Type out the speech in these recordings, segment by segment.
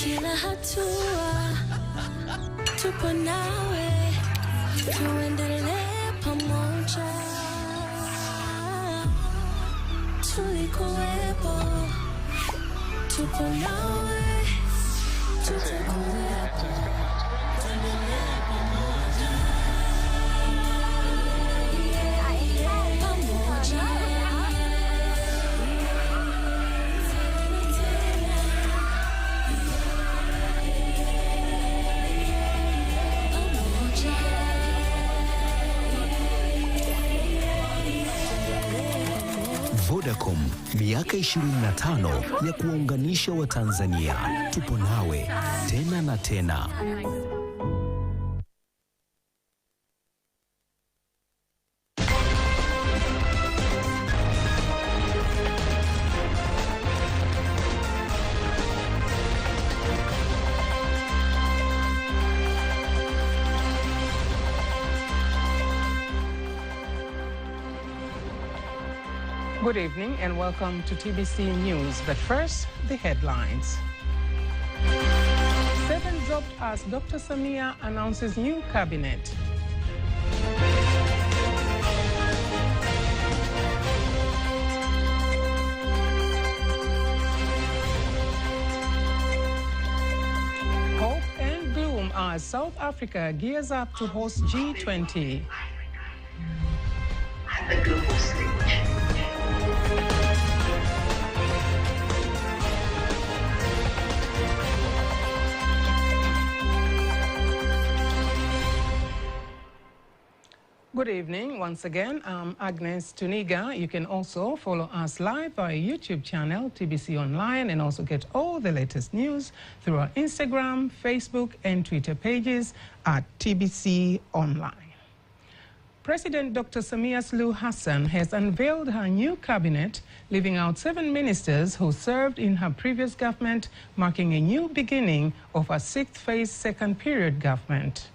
kila hatua tupo nawe, tuendelee pamoja, tulikuwepo, tupo nawe, tutakuwepo, tuendelee pamoja, pamoja. Vodacom, miaka 25 ya kuwaunganisha Watanzania. Tupo nawe tena na tena. Good evening and welcome to TBC News. But first, the headlines. 7 dropped as Dr. Samia announces new cabinet. Hope and gloom as South Africa gears up to host G20. The global stage. Good evening once again. I'm Agnes Tuniga. You can also follow us live via YouTube channel TBC Online and also get all the latest news through our Instagram, Facebook and Twitter pages at TBC Online. President Dr. Samia Suluhu Hassan has unveiled her new cabinet, leaving out 7 ministers who served in her previous government, marking a new beginning of her 6th phase second period government.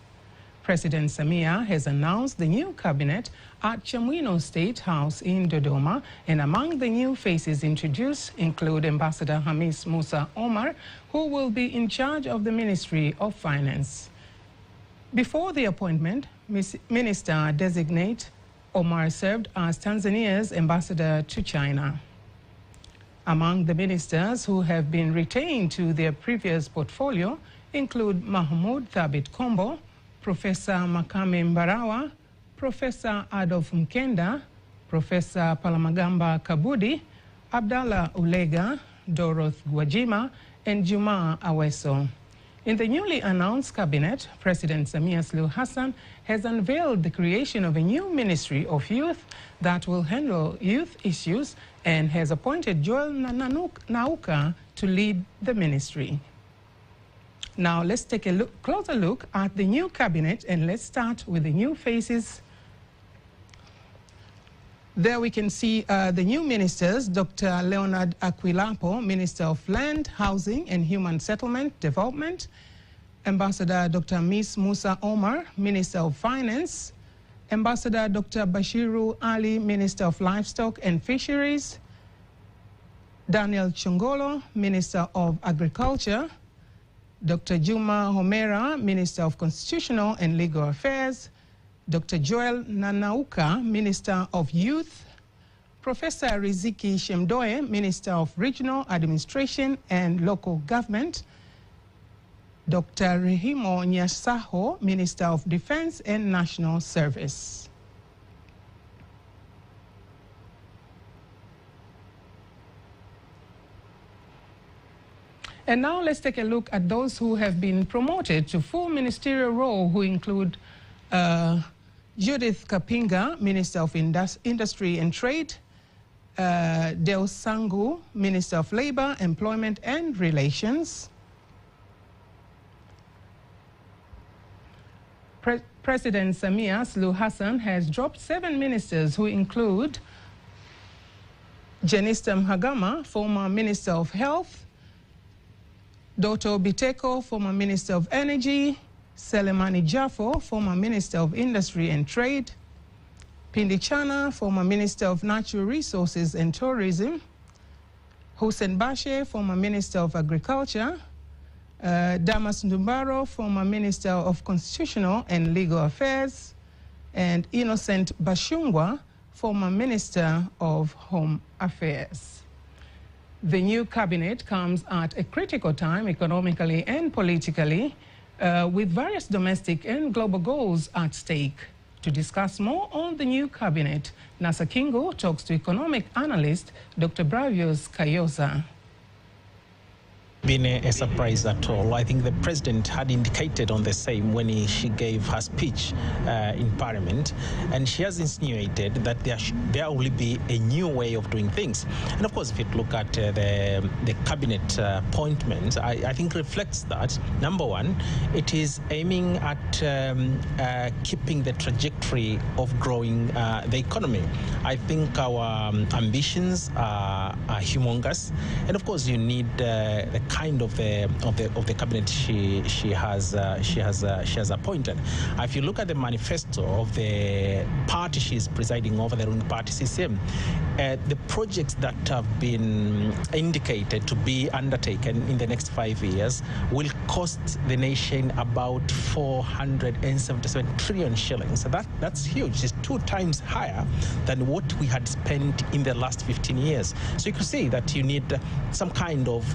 President Samia has announced the new cabinet at Chamwino State House in Dodoma, and among the new faces introduced include Ambassador Hamis Musa Omar, who will be in charge of the Ministry of Finance. Before the appointment, Minister-designate Omar served as Tanzania's ambassador to China. Among the ministers who have been retained to their previous portfolio include Mahmoud Thabit Kombo, Professor Makame Mbarawa, Professor Adolf Mkenda, Professor Palamagamba Kabudi, Abdallah Ulega, Doroth Gwajima, and Juma Aweso. In the newly announced cabinet, President Samia Suluhu Hassan has unveiled the creation of a new Ministry of Youth that will handle youth issues and has appointed Joel Nauka to lead the ministry. Now let's take a closer look at the new cabinet, and let's start with the new faces. There we can see the new ministers: Dr. Leonard Akwilapo, Minister of Land, Housing and Human Settlement Development; Ambassador Dr. Miss Musa Omar, Minister of Finance; Ambassador Dr. Bashiru Ali, Minister of Livestock and Fisheries; Daniel Chongolo, Minister of Agriculture; Dr. Juma Homera, Minister of Constitutional and Legal Affairs; Dr. Joel Nanauka, Minister of Youth; Professor Riziki Shemdoe, Minister of Regional Administration and Local Government; Dr. Rehimo Nyasaho, Minister of Defense and National Service. And now let's take a look at those who have been promoted to full ministerial role, who include Judith Kapinga, Minister of Industry and Trade; Deo Sangu, Minister of Labor, Employment and Relations; President Samia Suluhu Hassan has dropped 7 ministers, who include Jenista Mhagama, former Minister of Health; Doto Biteko, former Minister of Energy; Selemani Jafo, former Minister of Industry and Trade; Pindi Chana, former Minister of Natural Resources and Tourism; Hussein Bashe, former Minister of Agriculture; Damas Ndumbaro, former Minister of Constitutional and Legal Affairs, and Innocent Bashungwa, former Minister of Home Affairs. The new cabinet comes at a critical time economically and politically, with various domestic and global goals at stake. To discuss more on the new cabinet, Nasa Kingo talks to economic analyst Dr. Bravios Kayosa. Been a surprise at all. I think the president had indicated on the same when she gave her speech in Parliament, and she has insinuated that there will be a new way of doing things. And of course, if you look at the cabinet appointments, I think reflects that. Number one, it is aiming at keeping the trajectory of growing the economy. I think our ambitions are humongous, and of course, you need the kind of the cabinet she has appointed. If you look at the manifesto of the party she is presiding over, the ruling party CCM, the projects that have been indicated to be undertaken in the next 5 years will cost the nation about 477 trillion shillings. So that's huge. It's 2 times higher than what we had spent in the last 15 years. So you can see that you need some kind of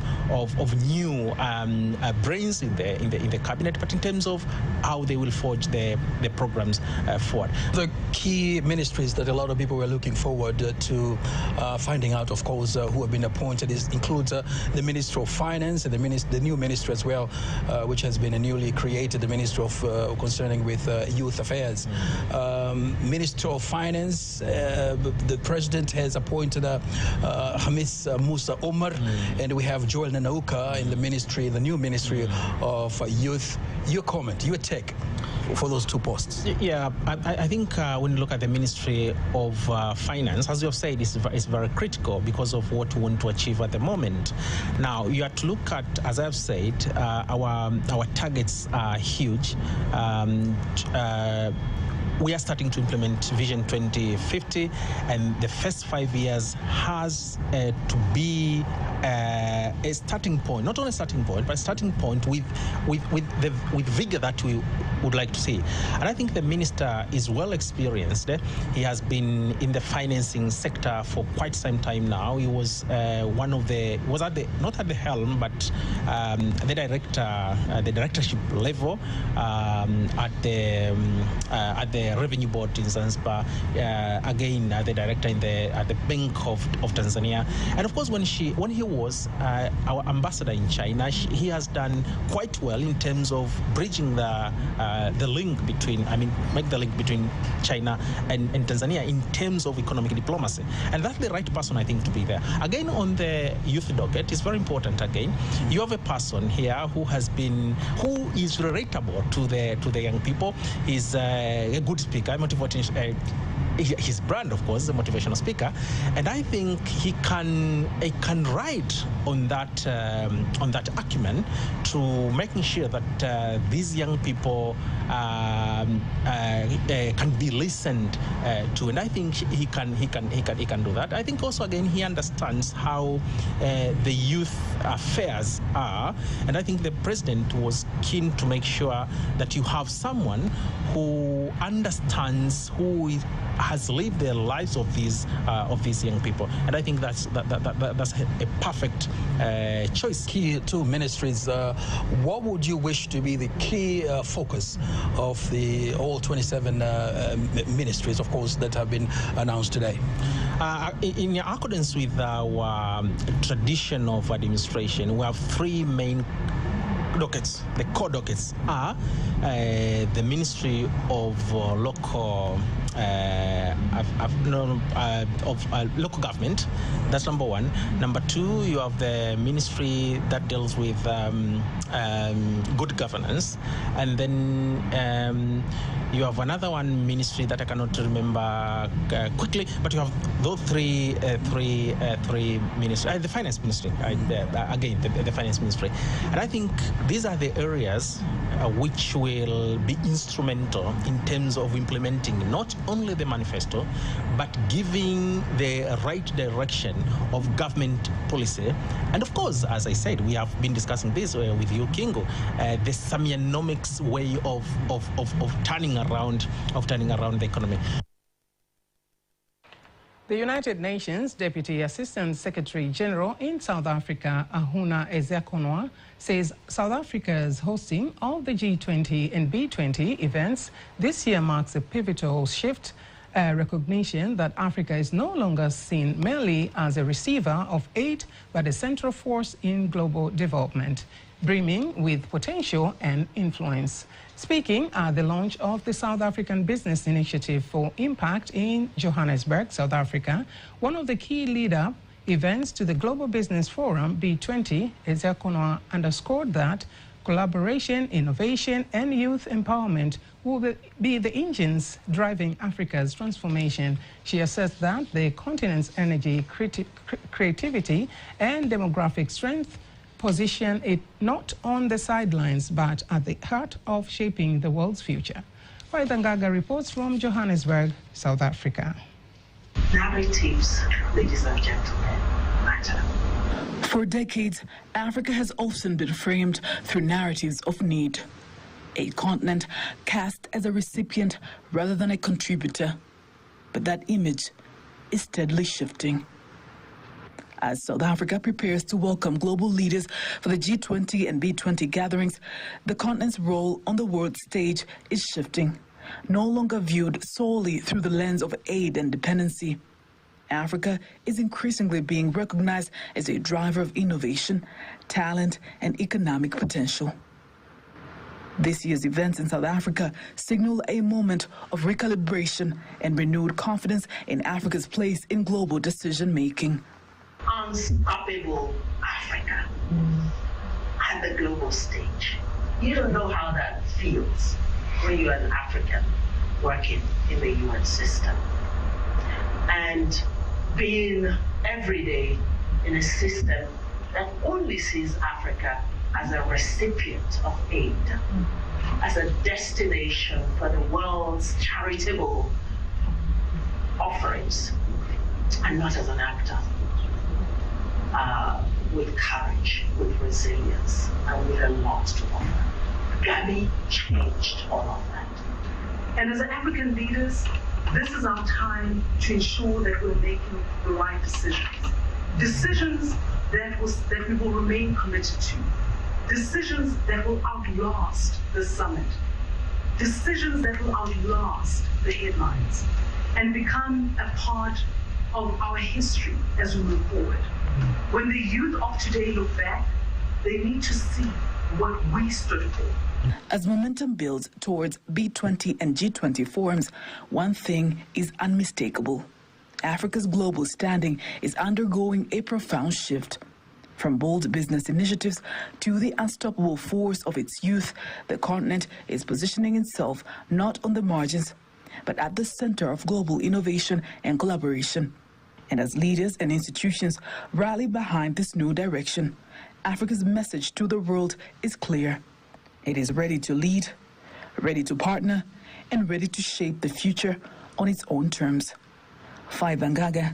new brains in the cabinet, but in terms of how they will forge the programs forward. The key ministries that a lot of people were looking forward to finding out, of course, who have been appointed includes the Minister of Finance and the new ministry as well, which has been newly created, the Minister of concerning with Youth Affairs. Minister of Finance, the President has appointed Hamis Musa Omar, and we have Joel Nanauka in the new Ministry of Youth. Your comment, your take for those 2 posts? Yeah, I think when you look at the Ministry of Finance, as you have said, it's very critical because of what we want to achieve at the moment. Now, you have to look at, as I've said, our targets are huge. We are starting to implement Vision 2050, and the first 5 years has to be a starting point, not only a starting point, but a starting point with vigor that we would like to see. And I think the minister is well experienced. He has been in the financing sector for quite some time now. He was not at the helm, but the directorship level at the Revenue Board in Zanzibar. Again, the director at the Bank of Tanzania. And of course, when he was our ambassador in China, he has done quite well in terms of bridging the link between, make the link between China and Tanzania in terms of economic diplomacy. And that's the right person, I think, to be there. Again, on the youth docket, it's very important. Again, you have a person here who is relatable to the young people. He's a good speaker, motivating. His brand, of course, is a motivational speaker, and I think he can ride on that acumen to making sure that these young people can be listened to, and I think he can do that. I think also, again, he understands how the youth affairs are, and I think the president was keen to make sure that you have someone who understands, who has lived the lives of these young people, and I think that's a perfect choice. Key 2 ministries. What would you wish to be the key focus of the all 27 ministries, of course, that have been announced today? In accordance with our tradition of administration, we have 3 main dockets. The core dockets are the Ministry of Local local government. That's number 1. Number 2, you have the ministry that deals with good governance, and then you have another one ministry that I cannot remember quickly, but you have those three ministries. The finance ministry, again, the finance ministry, and I think these are the areas which will be instrumental in terms of implementing not only the manifesto, but giving the right direction of government policy. And of course, as I said, we have been discussing this with you, Kingo, the Samionomics way of turning around the economy. The United Nations Deputy Assistant Secretary General in South Africa, Ahuna Ezeakonwa, says South Africa's hosting of the G20 and B20 events this year marks a pivotal shift, a recognition that Africa is no longer seen merely as a receiver of aid, but a central force in global development, brimming with potential and influence. Speaking at the launch of the South African Business Initiative for Impact in Johannesburg, South Africa, one of the key lead-up events to the Global Business Forum, B20, Ezeakonwa underscored that collaboration, innovation, and youth empowerment will be the engines driving Africa's transformation. She assessed that the continent's energy, creativity, and demographic strength position it not on the sidelines, but at the heart of shaping the world's future. Waithangaga reports from Johannesburg, South Africa. Narratives, ladies and gentlemen, matter. For decades, Africa has often been framed through narratives of need. A continent cast as a recipient rather than a contributor. But that image is steadily shifting. As South Africa prepares to welcome global leaders for the G20 and B20 gatherings, the continent's role on the world stage is shifting, no longer viewed solely through the lens of aid and dependency. Africa is increasingly being recognized as a driver of innovation, talent, and economic potential. This year's events in South Africa signal a moment of recalibration and renewed confidence in Africa's place in global decision-making. Unstoppable Africa at the global stage. You don't know how that feels when you're an African working in the UN system and being every day in a system that only sees Africa as a recipient of aid, as a destination for the world's charitable offerings, and not as an actor. With courage, with resilience, and with a lot to offer. Gabi changed all of that. And as African leaders, this is our time to ensure that we're making the right decisions. Decisions that we will remain committed to. Decisions that will outlast the summit. Decisions that will outlast the headlines and become a part of our history as we move forward. When the youth of today look back, they need to see what we stood for. As momentum builds towards B20 and G20 forums, one thing is unmistakable. Africa's global standing is undergoing a profound shift. From bold business initiatives to the unstoppable force of its youth, the continent is positioning itself not on the margins, but at the center of global innovation and collaboration. And as leaders and institutions rally behind this new direction, Africa's message to the world is clear. It is ready to lead, ready to partner, and ready to shape the future on its own terms. Waithangaga,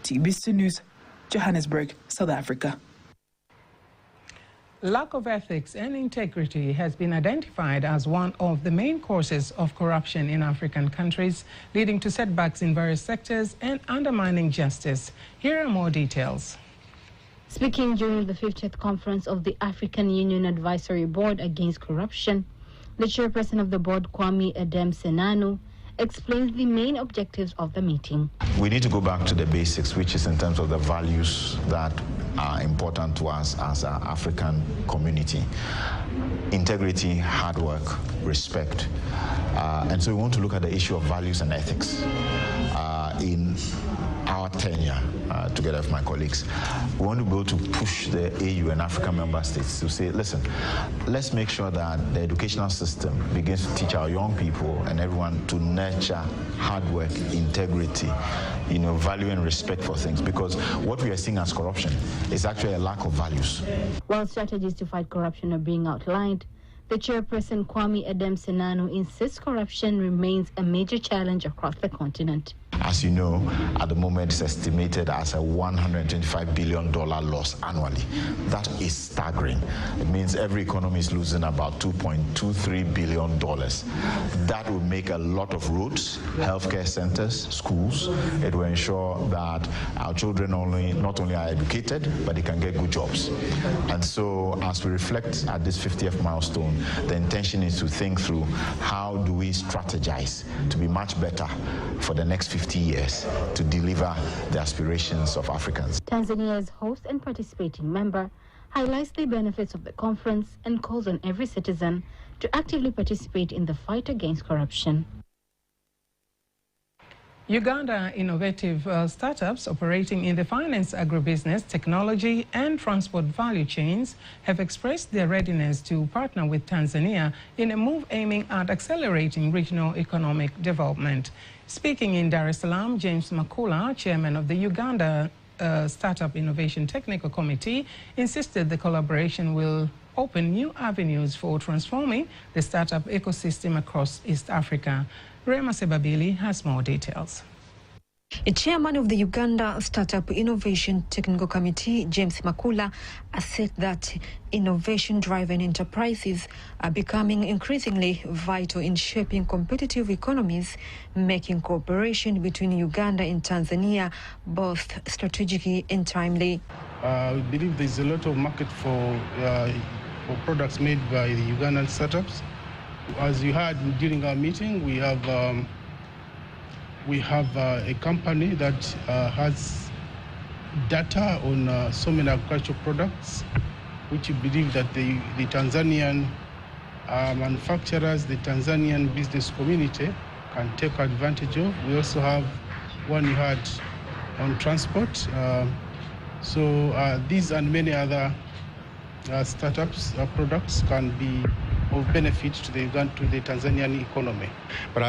TBC News, Johannesburg, South Africa. Lack of ethics and integrity has been identified as one of the main causes of corruption in African countries, leading to setbacks in various sectors and undermining justice. Here are more details. Speaking during the 50th conference of the African Union Advisory Board Against Corruption, the chairperson of the board, Kwame Edem Senanu, explains the main objectives of the meeting. We need to go back to the basics, which is in terms of the values that are important to us as an African community. Integrity, hard work, respect. And so we want to look at the issue of values and ethics in our tenure, together with my colleagues. We want to be able to push the AU and African member states to say, listen, let's make sure that the educational system begins to teach our young people and everyone to nurture hard work, integrity, value and respect for things, because what we are seeing as corruption is actually a lack of values. While strategies to fight corruption are being outlined, The chairperson, Kwame Adam-Senanu, insists corruption remains a major challenge across the continent. As you know, at the moment it's estimated as a $125 billion loss annually. That is staggering. It means every economy is losing about $2.23 billion. That will make a lot of roads, healthcare centers, schools. It will ensure that our children not only are educated, but they can get good jobs. And so as we reflect at this 50th milestone, the intention is to think through how do we strategize to be much better for the next 50 years to deliver the aspirations of Africans. Tanzania's host and participating member highlights the benefits of the conference and calls on every citizen to actively participate in the fight against corruption. Uganda innovative startups operating in the finance, agribusiness, technology and transport value chains have expressed their readiness to partner with Tanzania in a move aiming at accelerating regional economic development. Speaking in Dar es Salaam, James Makula, chairman of the Uganda Startup Innovation Technical Committee, insisted the collaboration will open new avenues for transforming the startup ecosystem across East Africa. Rema Sebabili has more details. A chairman of the Uganda Startup Innovation Technical Committee, James Makula, said that innovation-driven enterprises are becoming increasingly vital in shaping competitive economies, making cooperation between Uganda and Tanzania both strategic and timely. We believe there's a lot of market for products made by the Ugandan startups. As you heard during our meeting, we have a company that has data on so many agricultural products, which we believe that the Tanzanian manufacturers, the Tanzanian business community can take advantage of. We also have one you had on transport. So these and many other startups products can be of benefit to the Tanzanian economy. But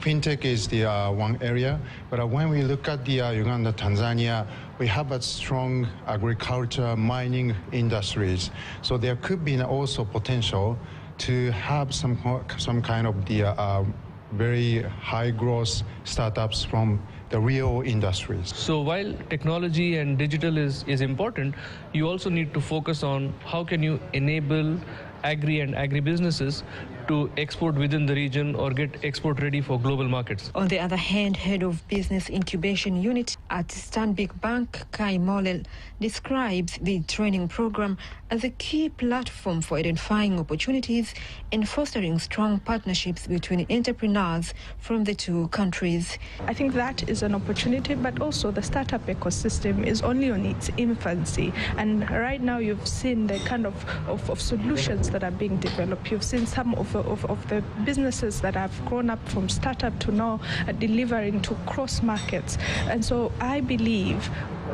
fintech is the one area. But when we look at the Uganda, Tanzania, we have a strong agriculture, mining industries. So there could be also potential to have some kind of the very high growth startups from the real industries. So while technology and digital is important, you also need to focus on how can you enable agri and agribusinesses to export within the region or get export ready for global markets. On the other hand, head of business incubation unit at Stanbic Bank, Kai Molel, describes the training program as a key platform for identifying opportunities and fostering strong partnerships between entrepreneurs from the two countries. I think that is an opportunity, but also the startup ecosystem is only on its infancy. And right now you've seen the kind of solutions that are being developed. You've seen some of the businesses that have grown up from startup to now delivering to cross markets. And so I believe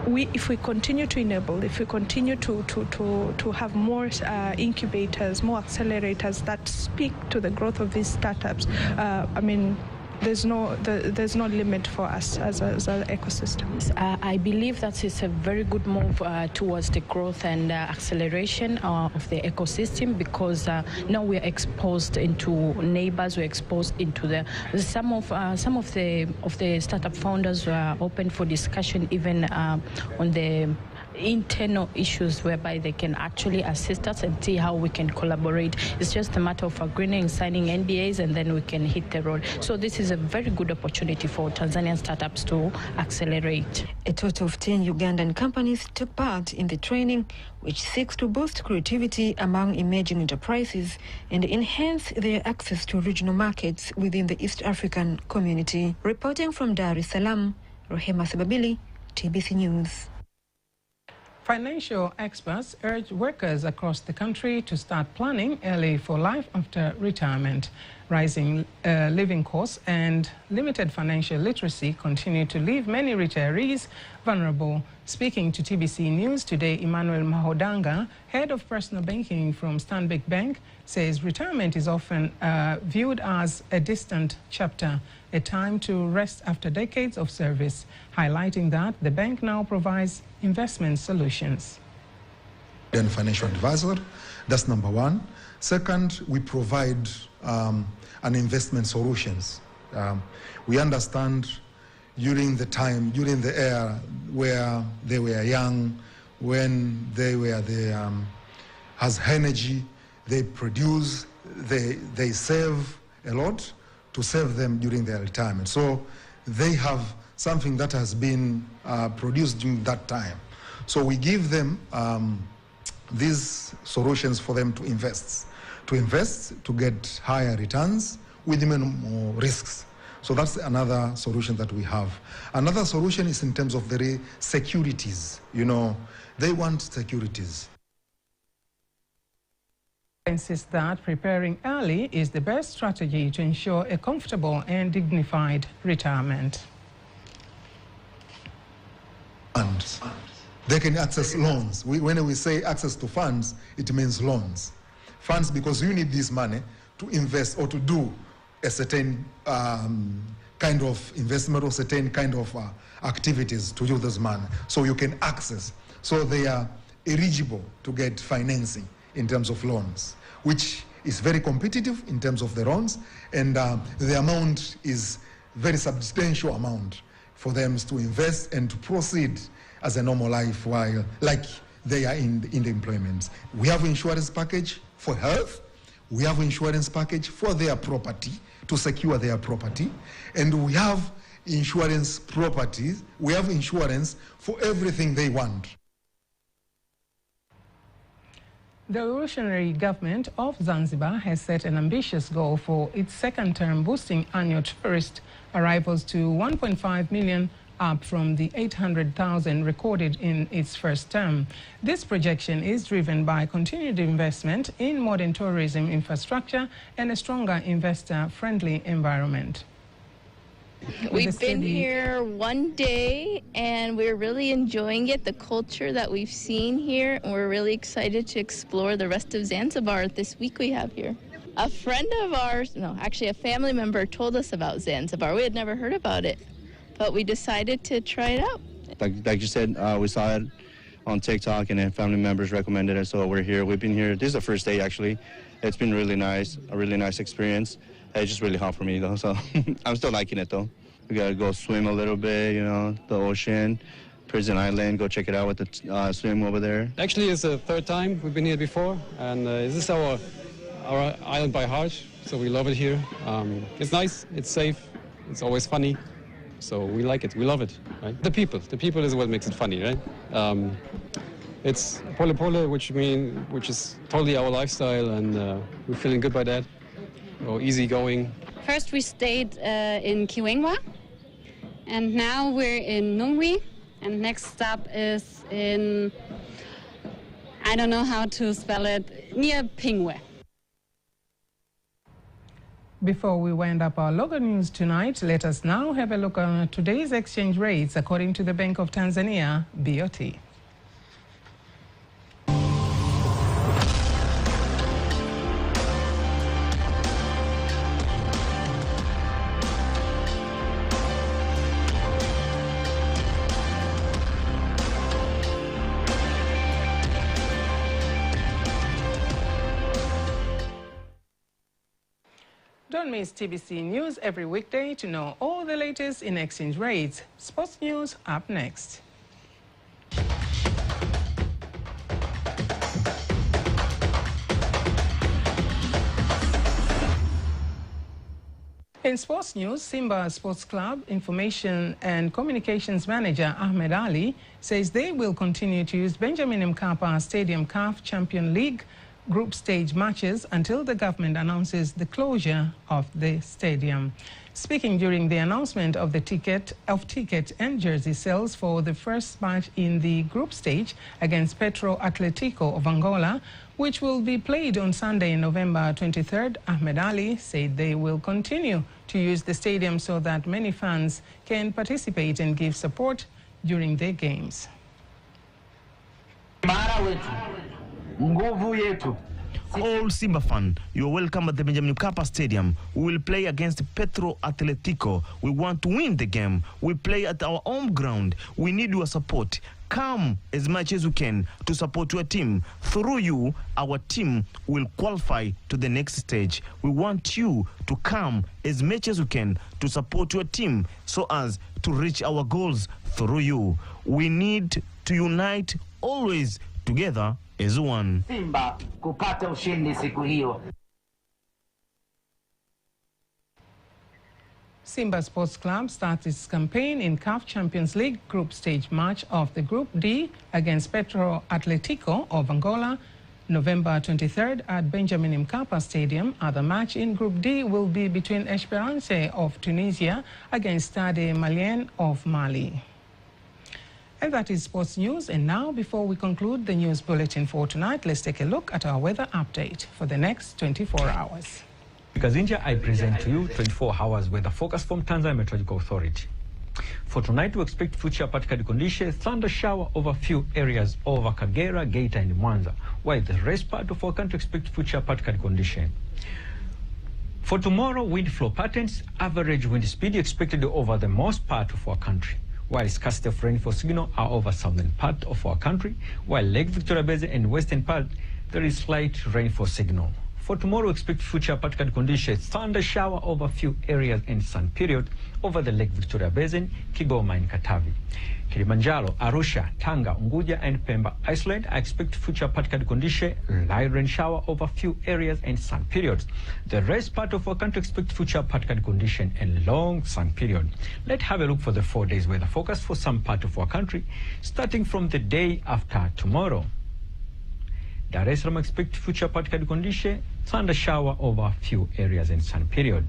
if we continue to enable, if we continue to have more incubators, more accelerators that speak to the growth of these startups, there's no limit for us as an ecosystem. I believe that is a very good move towards the growth and acceleration of the ecosystem, because now we are exposed into neighbors. We're exposed into some of the startup founders were open for discussion, even on the internal issues whereby they can actually assist us and see how we can collaborate. It's just a matter of agreeing, signing NDAs, and then we can hit the road. So this is a very good opportunity for Tanzanian startups to accelerate. A total of 10 Ugandan companies took part in the training, which seeks to boost creativity among emerging enterprises and enhance their access to regional markets within the East African community. Reporting from Dar es Salaam, Rehema Sebabili, TBC News. Financial experts urge workers across the country to start planning early for life after retirement. Rising living costs and limited financial literacy continue to leave many retirees vulnerable. Speaking to TBC News today, Emmanuel Mahodanga, head of personal banking from Stanbic Bank, says retirement is often viewed as a distant chapter, a time to rest after decades of service, highlighting that the bank now provides investment solutions. And financial advisor. That's number one. Second, we provide an investment solutions. We understand during the era where they were young, when they were has energy, they produce, they save a lot to save them during their retirement. So they have something that has been produced during that time. So we give them these solutions for them to invest, to get higher returns with minimal risks. So that's another solution that we have. Another solution is in terms of the securities. You know, they want securities. Insists that preparing early is the best strategy to ensure a comfortable and dignified retirement. Funds. They can access loans. When we say access to funds, it means loans. Funds because you need this money to invest or to do a certain kind of investment or certain kind of activities to use this money. So you can access. So they are eligible to get financing in terms of loans, which is very competitive in terms of the loans, and the amount is very substantial amount for them to invest and to proceed as a normal life while like they are in the employment. We have insurance package for health. We have insurance package for their property, to secure their property. And we have insurance properties. We have insurance for everything they want. The revolutionary government of Zanzibar has set an ambitious goal for its second term, boosting annual tourist arrivals to 1.5 million, up from the 800,000 recorded in its first term. This projection is driven by continued investment in modern tourism infrastructure and a stronger investor-friendly environment. We've been here one day and we're really enjoying it, the culture that we've seen here, and we're really excited to explore the rest of Zanzibar this week we have here. A friend of ours, no, actually a family member told us about Zanzibar. We had never heard about it, but we decided to try it out. Like you said, we saw it on TikTok and then family members recommended it, so we're here. We've been here. This is the first day actually. It's been really nice, a really nice experience. It's just really hot for me though, so I'm still liking it though. We gotta go swim a little bit, you know, the ocean, Prison Island, go check it out with the swim over there. Actually, it's the third time we've been here before, and this is our island by heart, so we love it here. It's nice, it's safe, it's always funny. So we like it, we love it, right? The people is what makes it funny, right? It's pole pole, which is totally our lifestyle, and we're feeling good by that. Or easygoing. First we stayed in Kiwengwa, and now we're in Nungwi, and next stop is in, I don't know how to spell it, near Pingwe. Before we wind up our local news tonight, let us now have a look at today's exchange rates according to the Bank of Tanzania, BOT. Don't miss TBC News every weekday to know all the latest in exchange rates. Sports news up next. In sports news, Simba Sports Club Information and Communications Manager Ahmed Ali says they will continue to use Benjamin Mkapa Stadium CAF Champions League group stage matches until the government announces the closure of the stadium. Speaking during the announcement of the ticket and jersey sales for the first match in the group stage against Petro Atletico of Angola, which will be played on Sunday, November 23rd, Ahmed Ali said they will continue to use the stadium so that many fans can participate and give support during their games. Mara wetu, nguvu yetu, All Simba fan, you are welcome at the Benjamin Mkapa Stadium. We will play against Petro Atletico. We want to win the game. We play at our home ground. We need your support. Come as much as you can to support your team. Through you, our team will qualify to the next stage. We want you to come as much as you can to support your team so as to reach our goals through you. We need to unite always together as one. Simba kupata ushindi siku hiyo. Simba Sports Club starts its campaign in CAF Champions League group stage match of the Group D against Petro Atletico of Angola, November 23rd at Benjamin Mkapa Stadium. Other match in Group D will be between Esperance of Tunisia against Stade Malien of Mali. And that is sports news. And now, before we conclude the news bulletin for tonight, let's take a look at our weather update for the next 24 hours. Kazinja, I present to you 24 hours weather forecast from Tanzania Meteorological Authority. For tonight, we expect future particular conditions, thunder shower over few areas over Kagera, Geita, and Mwanza, while the rest part of our country expect future particular condition. For tomorrow, wind flow patterns, average wind speed expected over the most part of our country, while scarcity of rainfall signal are over southern part of our country, while Lake Victoria Basin and western part, there is slight rainfall signal. For tomorrow, expect future particular conditions, thunder shower over few areas and sun period over the Lake Victoria Basin, Kigoma and Katavi. Kilimanjaro, Arusha, Tanga, Unguja and Pemba Iceland, I expect future particular condition, light rain shower over few areas and sun periods. The rest part of our country expect future particular condition and long sun period. Let's have a look for the 4 days weather forecast for some part of our country, starting from the day after tomorrow. Dar es Salaam expect future particular condition, thunder shower over few areas and sun period.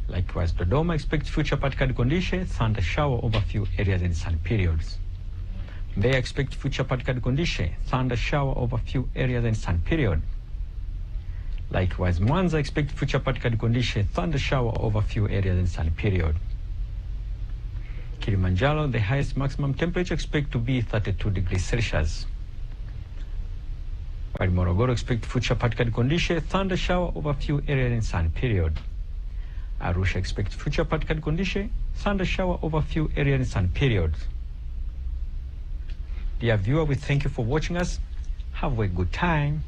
Likewise, Dodoma expect future particular condition, thunder shower over few areas and sun periods. Mbeya expect future particular condition, thunder shower over few areas and sun period. Likewise, Mwanza expect future particular condition, thunder shower over few areas and sun period. Kilimanjaro, the highest maximum temperature expect to be 32 degrees Celsius. While Morogoro expect future particular condition, thunder shower over few areas and sun period. Arusha expect future particular condition, thunder shower over few areas and sun periods. Dear viewer, we thank you for watching us. Have a good time.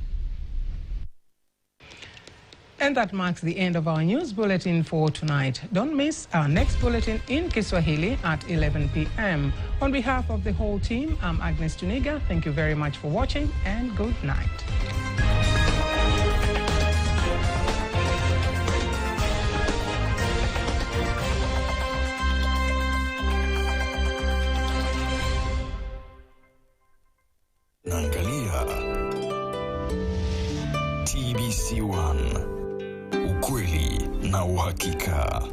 And that marks the end of our news bulletin for tonight. Don't miss our next bulletin in Kiswahili at 11 p.m. On behalf of the whole team, I'm Agnes Tuniga. Thank you very much for watching and good night. Naangalia TBC1, ukweli na uhakika.